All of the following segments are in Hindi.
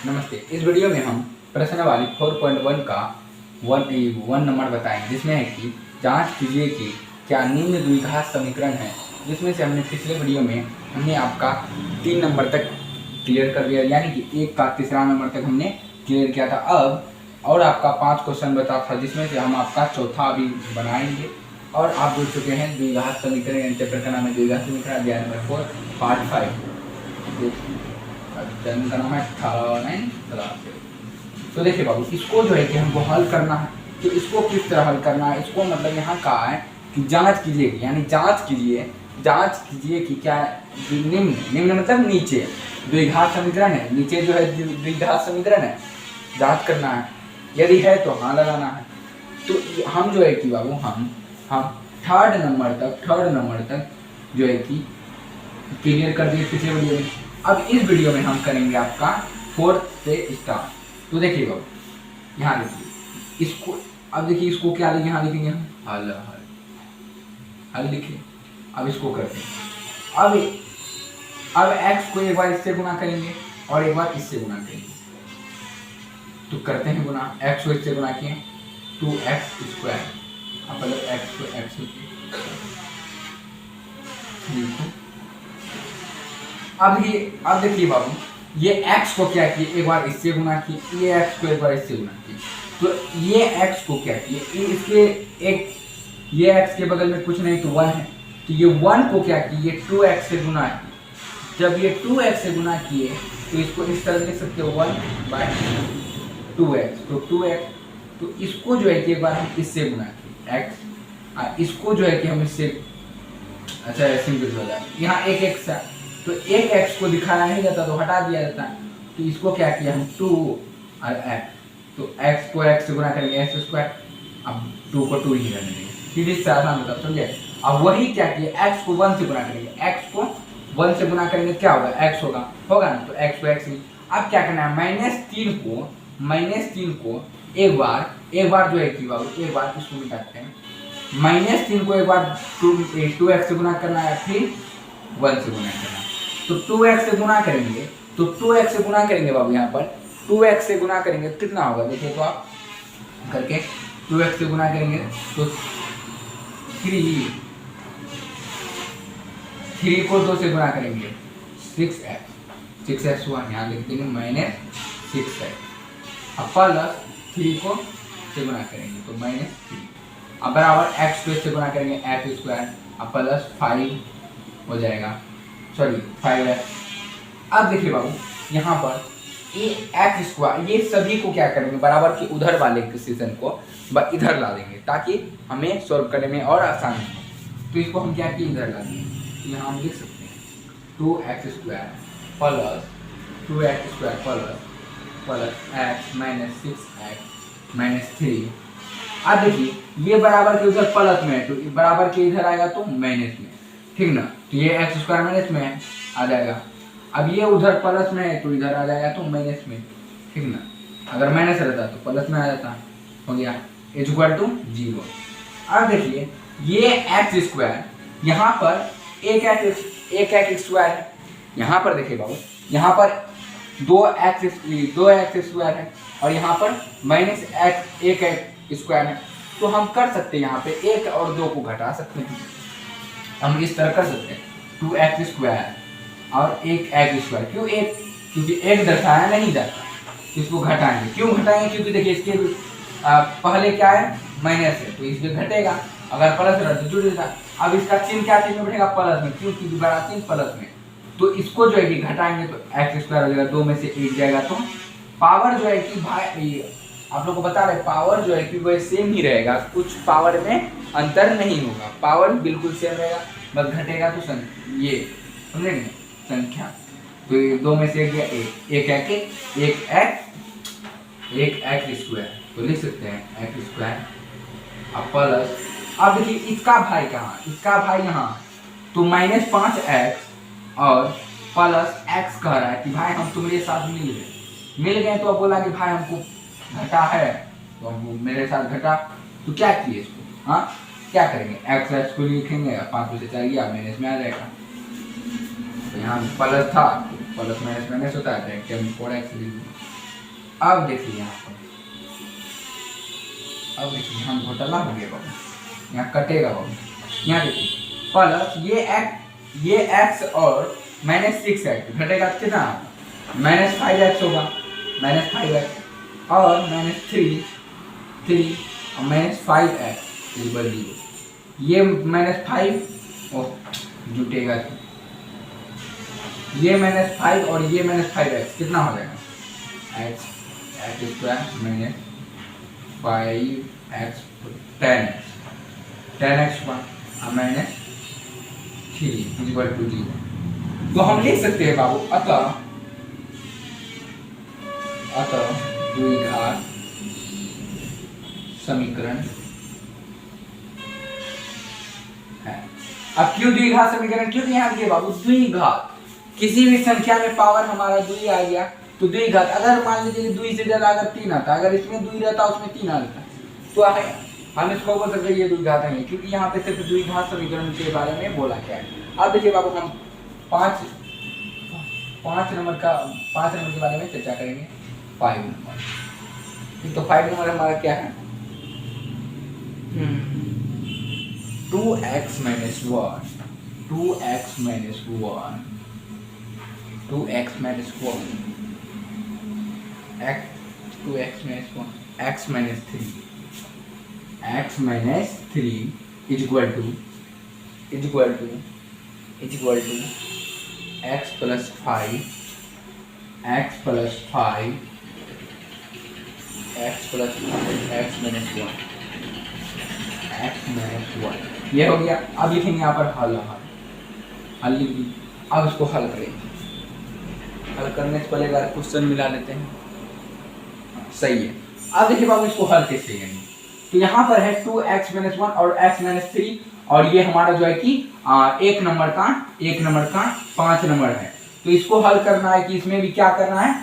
नमस्ते। इस वीडियो में हम प्रश्नावली 4.1 का वन नंबर बताएंगे, जिसमें है कि जांच कीजिए कि क्या निम्न द्विघात समीकरण है। जिसमें से हमने पिछले वीडियो में हमने आपका 3 नंबर तक क्लियर कर दिया, यानी कि 1 का तीसरा नंबर तक हमने क्लियर किया था। अब और आपका 5 क्वेश्चन बता था, जिसमें से हम आपका चौथा अभी बनाएंगे। और आप जुड़ चुके हैं द्विघात समीकरण, चैप्टर का नाम है द्विघात समीकरण, अध्याय नंबर 4 पार्ट 5। चैनल का नाम है 9 तो देखिए बाबू, इसको जो है कि हमको हल करना है। तो इसको किस तरह हल करना है, इसको मतलब यहाँ कहा है कि जांच कीजिए, यानी जांच कीजिए कि क्या निम्न मतलब नीचे द्विघात समीकरण है, नीचे जो है द्विघात समीकरण है, जांच करना है। यदि है तो हाँ लगाना है। तो हम जो है कि बाबू हम थर्ड नंबर तक जो है कि क्लियर कर दिए पिछले वीडियो में। अब इस वीडियो में हम करेंगे आपका 4 से स्टार्ट। तो देखिए बाबू, यहाँ लिखिए इसको। अब देखिए इसको क्या लिखेंगे, यहाँ लिखेंगे हम हल लिखिए। अब इसको करते हैं। अब x को एक बार इससे गुना करेंगे और एक बार इससे गुना करेंगे। तो करते हैं गुना। x को इससे गुना किए 2x²। अब पहले x को x अब देखिए बाबू, ये x को क्या किए, एक बार इससे गुना किए, ये x को एक बार इससे गुना किए। तो ये x को क्या किए, ये x के बगल में कुछ नहीं तो 1 है। तो ये 1 को क्या किए, 2x से गुना किए। जब ये 2x से गुना किए तो इसको इस तरह लिख सकते हो 1/2x। तो 2x, तो इसको जो है कि एक बार हम इससे गुना किए x, इसको जो है कि हम इससे, अच्छा सिंपल हो जाए, यहाँ एक x है तो एक x को दिखाया नहीं जाता तो हटा दिया जाता है। तो इसको क्या किया हम 2 और x, तो x को x से गुना करेंगे x²। अब 2 को 2 ही रहने देंगे, सीधे से आसान होता, समझे। अब वही क्या किए, x को 1 से गुना करेंगे, x को 1 से गुना करेंगे क्या होगा, x होगा ना। तो x को x ही। अब क्या करना है, -3 को एक बार जो है कि बाबू एक बार इसको मिटाते हैं। -3 को एक बार 2x से गुना करना है, फिर 1 से गुना करना है। तो 2x से गुना करेंगे, तो 2x से गुना करेंगे बाबू, यहाँ पर 2x से गुना करेंगे तो कितना होगा, देखिए तो आप करके 2x से गुना करेंगे तो 3 को 2 से गुना करेंगे 6x हुआ, यहाँ लिख देंगे -6x। अब प्लस 3 को से गुना करेंगे तो -3। अब बराबर x² से गुना करेंगे x²। अब प्लस 5 हो जाएगा, सॉरी 5x। अब देखिए बाबू, यहाँ पर ये x², ये सभी को क्या करेंगे, बराबर के उधर वाले क्वेश्चन को इधर ला देंगे ताकि हमें सॉल्व करने में और आसानी हो। तो इसको हम क्या किए, इधर ला देंगे। तो यहाँ हम लिख सकते हैं 2x² plus 2x² plus x -6x -3। अब देखिए ये बराबर के उधर प्लस में है, तो बराबर के इधर आएगा तो माइनस में, ठीक ना। तो ये x² माइनस में आ जाएगा। अब ये उधर प्लस में है तो इधर आ जाएगा तो माइनस में, ठीक ना। अगर माइनस रहता तो प्लस में आ जाता, हो गया =0। अब देखिए ये x², यहाँ पर एक x² है। यहाँ पर देखिए बाबू, यहाँ पर 2x² है और यहाँ पर -1x² है। तो हम कर सकते हैं, यहाँ पे 1 और 2 को घटा सकते हैं। हम इस तरह कर सकते हैं 2x² और 1x²। क्यों 1, क्योंकि 1 दर्शाया नहीं जाता, इसको घटाएंगे। क्यों घटाएंगे, क्योंकि देखिए इसके पहले क्या है, माइनस है, तो इसमें घटेगा। अगर प्लस रहता तो जुड़ जाता। अब इसका चिन्ह क्या चीज में बैठेगा, प्लस में, क्योंकि बड़ा चिन्ह प्लस में। तो इसको जो है कि घटाएंगे तो x² हो जाएगा, 2 में से 1 जाएगा। तो पावर जो है कि भाई आप लोग को बता रहे, पावर जो है कि वह सेम ही रहेगा, कुछ पावर में अंतर नहीं होगा, पावर बिल्कुल सेम रहेगा, बस घटेगा तो ये समझेंगे संख्या। तो 2 में से 1 गया, 1 x², तो लिख सकते हैं x²। अब प्लस, अब देखिए इसका भाई कहाँ, इसका भाई यहाँ, तो -5x और प्लस x कह रहा है कि भाई हम तुम्हारे साथ मिल गए। तो अब बोला कि भाई हमको घटा है, तो हम मेरे साथ घटा, तो क्या किए इसको, हाँ क्या करेंगे, x को लिखेंगे, 5 में से 4 गया, माइनस में आ जाएगा। तो यहाँ प्लस था, प्लस माइनस होता है, 4x लिख अब देखिए यहाँ पर, अब देखिए यहाँ घोटाला हो गया बाबू, यहाँ कटेगा बाबू। यहाँ देखिए प्लस ये एक्स और -6x घटेगा तो कितना -5x होगा, -5x और -3 और -5x इक्वल 0। ये -5 और जुटेगा, ये -5 और ये -5x कितना हो जाएगा x स्क्वायर -5x 10x हुआ -3 इक्वल टू 0। तो हम लिख सकते हैं बाबू अतः द्विघात समीकरण है। अब क्यों द्विघात समीकरण, क्योंकि यहाँ देखिए बाबू द्विघात, किसी भी संख्या में पावर हमारा 2 आ गया तो द्विघात, अगर मान लीजिए 2 से ज्यादा अगर 3 आता, अगर इसमें 2 रहता उसमें 3 आता तो हम इसको बोल सकते हैं ये द्विघात है, क्योंकि यहाँ पे सिर्फ द्विघात समीकरण के बारे में बोला गया है। अब देखिए बाबू हम 5 नंबर के बारे में चर्चा करेंगे। 5 नंबर, तो 5 नंबर हमारा क्या है 2x minus 1 2x minus 1 2x minus 1 x minus 3 is equal to x plus 5 x plus 5 x plus 5 x minus 1 ये हो गया। अब लिखेंगे यहाँ पर हल लिख दी। अब इसको हल करेंगे, हल करने से पहले अगर क्वेश्चन मिला लेते हैं, सही है। अब देखिए बाबू इसको हल कैसे करेंगे, तो यहाँ पर है 2x minus 1 और x minus 3 और ये हमारा जो है कि एक नंबर का 5 नंबर है। तो इसको हल करना है कि इसमें भी क्या करना है,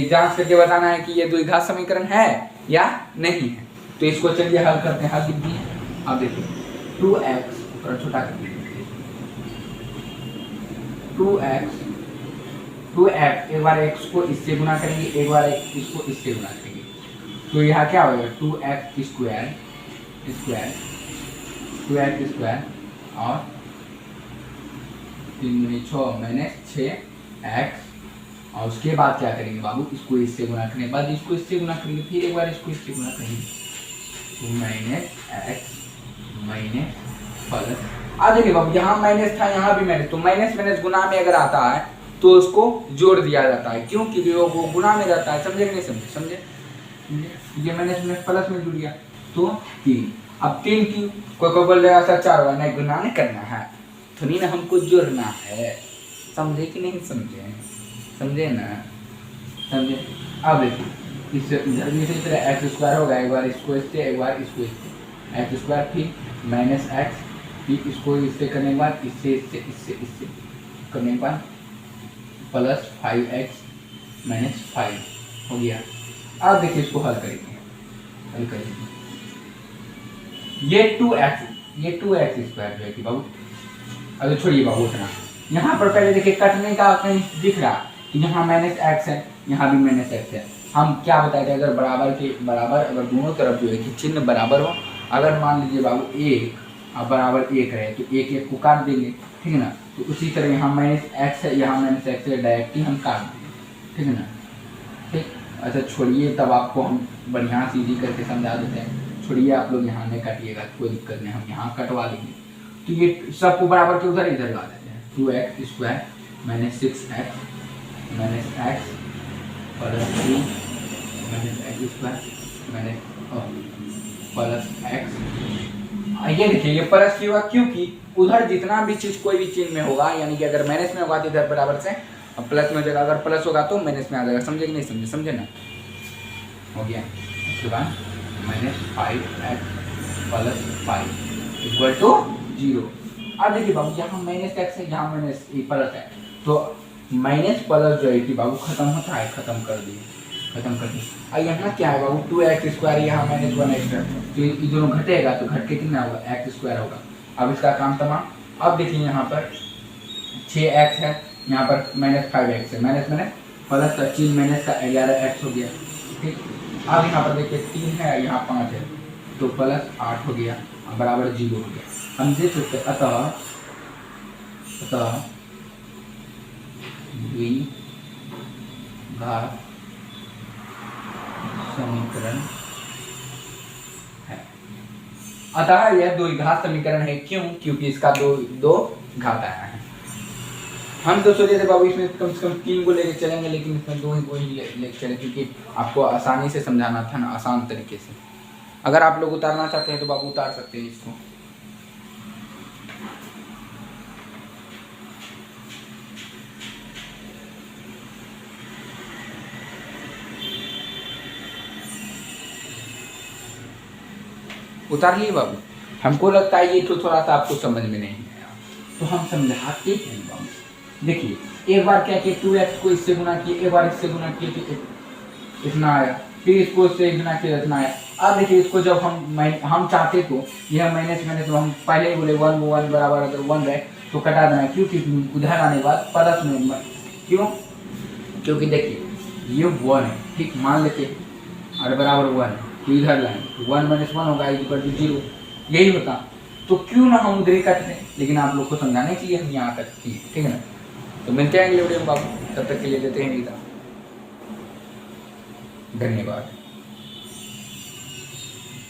जांच करके बताना है कि ये द्विघात समीकरण है या नहीं है। तो इसको चलिए हल करते हैं। हल लिख दिए। अब देखिए 2x छोटा कर दीजिए, 2x एक बार x को इससे गुना करेंगे, एक बार इसको इससे गुना करेंगे, तो यहाँ क्या होगा 2x स्क्वायर और 3 6 माइनस 6x और उसके बाद क्या करेंगे बाबू, इसको इससे गुना करने के बाद इसको इससे गुना करेंगे, फिर एक बार इसको इससे गुना करेंगे, 2 -x माइनस प्लस। अब देखिए बाबू यहाँ माइनस था, यहाँ भी माइनस, तो माइनस गुना में अगर आता है तो उसको जोड़ दिया जाता है, क्योंकि वो गुना में रहता है। समझे कि नहीं समझे? ये माइनस प्लस में जुड़ गया तो 3। अब 3 क्यों, कोई बोल रहा है 4 हुआ, नहीं गुना नहीं करना है, थोड़ी ना हमको जोड़ना है। समझे कि नहीं समझे ना, समझे। अब देखिए इसी तरह एक्स स्क्वायर होगा, एक बार इसको इससे एक बार इसको इससे, एक्स स्क्वायर फिर माइनस एक्स, फिर इसको इससे करने के बाद इससे करने के बाद प्लस 5x माइनस 5 हो गया। अब देखिए इसको हल करेंगे, ये 2x स्क्वायर जो है कि बाबू, अभी छोड़िए बाबू उतना, यहाँ पर पहले देखिए कटने का कहीं दिख रहा कि यहाँ माइनस एक्स है, यहाँ भी माइनस एक्स है। हम क्या बताए थे, अगर बराबर अगर दोनों तरफ जो है कि चिन्ह बराबर हो, अगर मान लीजिए बाबू 1 और बराबर 1 रहे तो 1 को काट देंगे, ठीक है ना। तो उसी तरह यहाँ माइनस एक्स है, यहाँ माइनस एक्स है, डायरेक्टली हम काट देंगे, ठीक है ना। ठीक, अच्छा छोड़िए, तब आपको हम बढ़िया सीधी करके समझा देते हैं। छोड़िए आप लोग यहाँ नहीं काटिएगा, कोई दिक्कत नहीं, हम यहाँ कटवा देंगे। तो ये सबको बराबर के उधर इधर ला देते हैं, 2x square minus 6x minus x plus 3 minus x square minus plus x. ये देखिए ये प्लस क्यों हुआ, क्योंकि उधर जितना भी चीज़ कोई भी चिन्ह में होगा, यानी कि अगर माइनस में होगा तो इधर बराबर से प्लस में हो जाएगा, अगर प्लस होगा तो माइनस में आ जाएगा। समझे कि नहीं समझे ना, हो गया। उसके बाद minus 5x plus 5 equal to 0। अब देखिए बाबू यहाँ माइनस एक्स है, यहाँ माइनस प्लस है, तो माइनस प्लस जो है कि बाबू खत्म होता है, खत्म कर दिए। और यहाँ क्या है बाबू 2x स्क्वायर, यहाँ माइनस 1x है, तो ये दोनों घटेगा तो घट के कितना होगा, x स्क्वायर होगा। अब इसका काम तमाम। अब देखिए यहाँ पर 6x है, यहाँ पर माइनस 5x है, माइनस प्लस का चिन्ह माइनस का 11x हो गया, ठीक, अब यहाँ पर देखिए 3 है, यहाँ 5 है, तो +8 हो गया बराबर 0 हो गया। हम देख सकते अतः द्विघात समीकरण है। अतः यह द्विघात समीकरण है। क्यों? क्योंकि इसका दो घात आया है। हम तो सोचे थे बाबू इसमें कम से कम 3 को लेके चलेंगे, लेकिन इसमें 2 ही लेके चले, क्योंकि आपको आसानी से समझाना था ना, आसान तरीके से। अगर आप लोग उतारना चाहते हैं तो बाबू उतार सकते हैं इसको। उतार लिए बाबू? हमको लगता है ये तो थोड़ा सा आपको समझ में नहीं आया, तो हम समझाते हैं बाबू। देखिए एक बार क्या किया, 2x को इससे गुना किए, एक बार इससे गुना किए तो इतना आया, फिर इसको इससे गुना किया इतना आया। अब देखिए इसको जब हम चाहते तो यह माइनस तो हम पहले ही बोले 1 बराबर अगर 1 रहे तो कटा देना, क्योंकि उधर आने के बाद प्लस में। क्यों? क्योंकि देखिए ये 1 है, ठीक, मान लेते और बराबर 1 है, तो इधर लाएं 1 - 1 होगा इक्वल टू 0, यही होता। तो क्यों ना हम उधर ही कट दें, लेकिन आप लोग को समझाने के लिए हम यहाँ तक किए, ठीक है ना। तो मिलते हैं अगले वीडियो में बाबू, तब तक के लिए देते हैं विदा, धन्यवाद।